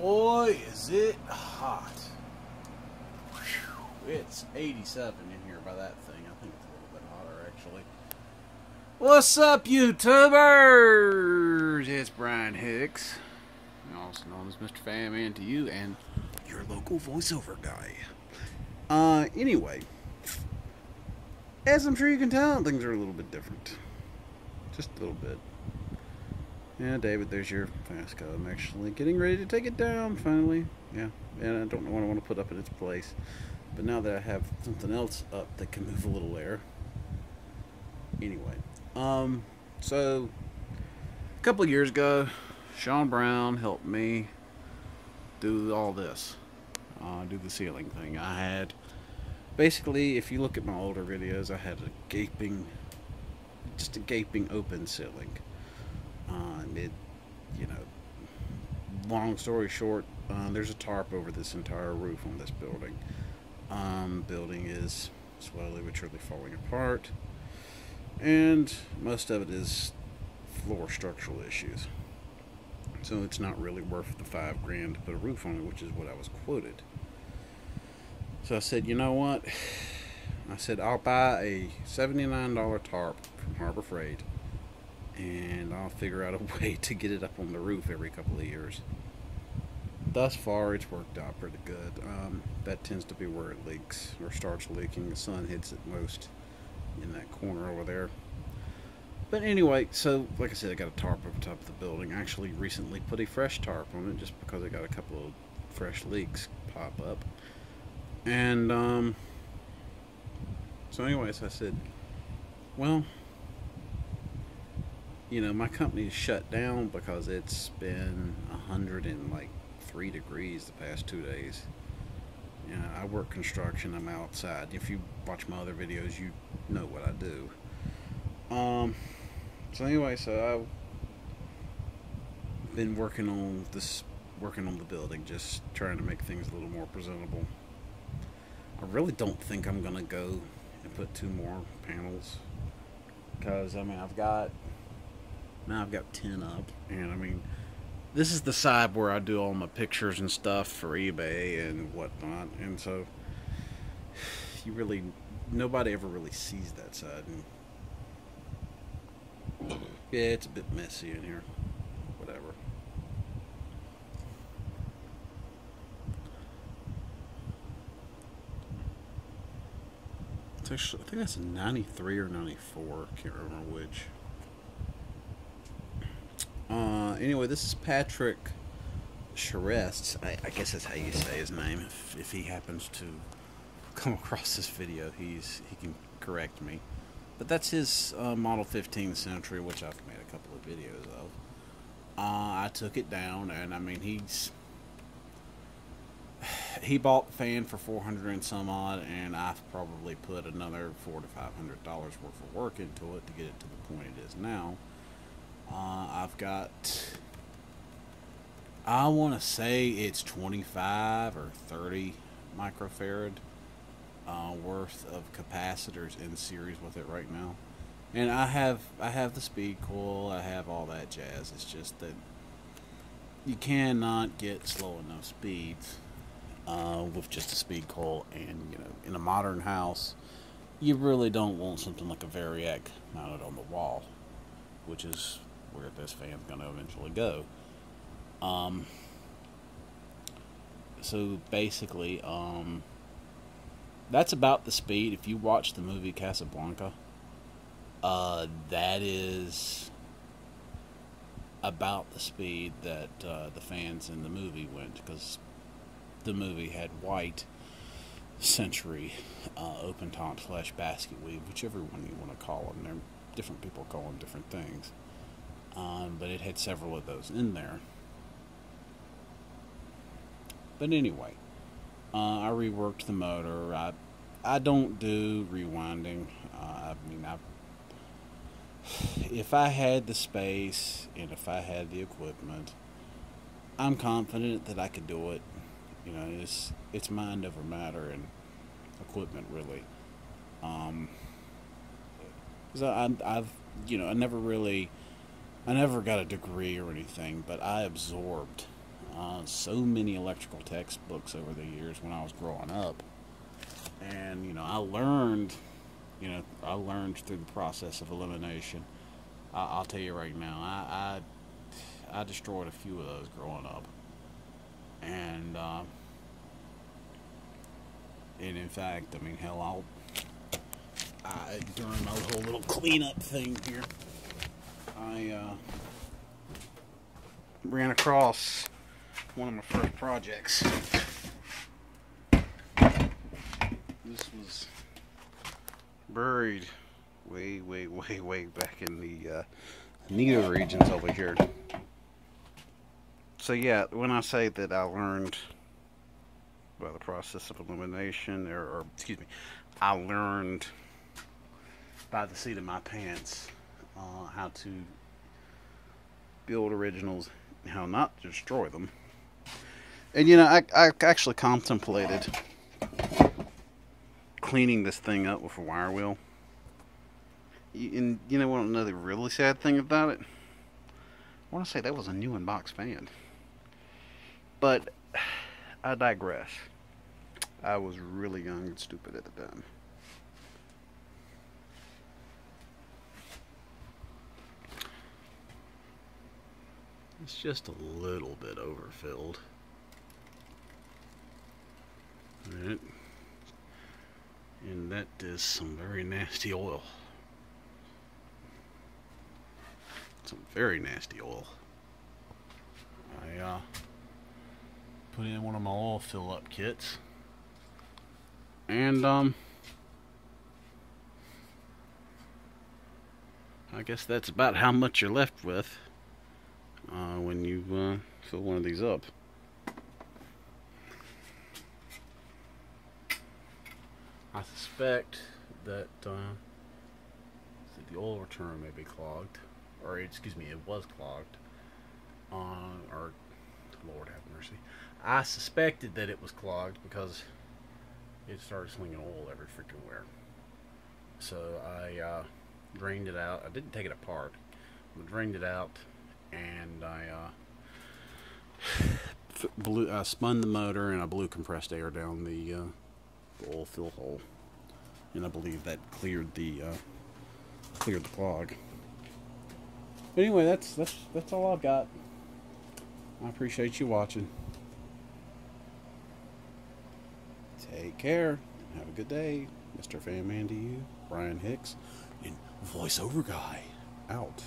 Boy, is it hot. Whew. It's 87 in here by that thing. I think it's a little bit hotter, actually. What's up, YouTubers? It's Brian Hicks, also known as Mr. Fan to you, and your local voiceover guy. Anyway, as I'm sure you can tell, things are a little bit different. Just a little bit. Yeah, David, there's your Fastco. I'm actually getting ready to take it down, finally. Yeah, and I don't know what I want to put up in its place. But now that I have something else up that can move a little air. Anyway, so a couple of years ago, Sean Brown helped me do all this. Do the ceiling thing. I had, basically, if you look at my older videos, I had just a gaping open ceiling. Long story short, there's a tarp over this entire roof on this building. Building is slowly but surely falling apart, and most of it is floor structural issues. So it's not really worth the $5,000 to put a roof on it, which is what I was quoted. So I said, you know what? I said, I'll buy a $79 tarp from Harbor Freight, and I'll figure out a way to get it up on the roof every couple of years. Thus far, it's worked out pretty good. That tends to be where it leaks, or starts leaking. The sun hits it most in that corner over there. But anyway, so, like I said, I got a tarp over top of the building. I actually recently put a fresh tarp on it, just because I got a couple of fresh leaks pop up. And, so anyways, I said, well, you know, my company is shut down because it's been 103 degrees the past 2 days. You know, I work construction. I'm outside. If you watch my other videos, you know what I do. So anyway, so I've been working on the building, just trying to make things a little more presentable. I really don't think I'm gonna go and put 2 more panels, because I mean I've got 10 up, and I mean, this is the side where I do all my pictures and stuff for eBay and whatnot, and so nobody ever really sees that side. And yeah, it's a bit messy in here. Whatever. It's actually, I think that's a 93 or 94. Can't remember which. Anyway, this is Patrick Charest. I guess that's how you say his name. If he happens to come across this video, he can correct me. But that's his Model 15 Century, which I've made a couple of videos of. I took it down, and I mean he bought the fan for $400 and some odd, and I've probably put another $400 to $500 worth of work into it to get it to the point it is now. I've got, I want to say it's 25 or 30 microfarad worth of capacitors in series with it right now, and I have the speed coil, I have all that jazz. It's just that you cannot get slow enough speeds with just a speed coil, and you know, in a modern house, you really don't want something like a Variac mounted on the wall, which is where this fan's going to eventually go. So basically, that's about the speed. If you watch the movie Casablanca, that is about the speed that the fans in the movie went, because the movie had white Century open top / basket weave, whichever one you want to call them. There, different people call them different things. But it had several of those in there. But anyway, I reworked the motor. I don't do rewinding. I mean, if I had the space and if I had the equipment, I'm confident that I could do it. You know, it's mind over matter and equipment, really. So I never got a degree or anything, but I absorbed so many electrical textbooks over the years when I was growing up, and I learned through the process of elimination. I'll tell you right now, I destroyed a few of those growing up, and in fact, I mean, hell, during my whole little cleanup thing here, I ran across one of my first projects. This was buried way, way, way, way back in the Nedo regions over here. So yeah, when I say that I learned by the process of elimination, or excuse me, I learned by the seat of my pants how to build originals, how not to destroy them. And I actually contemplated cleaning this thing up with a wire wheel. And you know what? Another really sad thing about it, I want to say that was a new in-box fan. But I digress. I was really young and stupid at the time. It's just a little bit overfilled. Alright. And that is some very nasty oil. Some very nasty oil. I put in one of my oil fill up kits. And I guess that's about how much you're left with when you fill one of these up. I suspect that the oil return may be clogged, or excuse me, it was clogged. Or Lord have mercy. I suspected that it was clogged because it started slinging oil every freaking where. So I drained it out. I didn't take it apart. I drained it out, and I spun the motor, and I blew compressed air down the oil fill hole, and I believe that cleared the clog. But anyway, that's all I've got. I appreciate you watching. Take care. Have a good day. Mr. Fan Man to you, Brian Hicks, and voiceover guy out.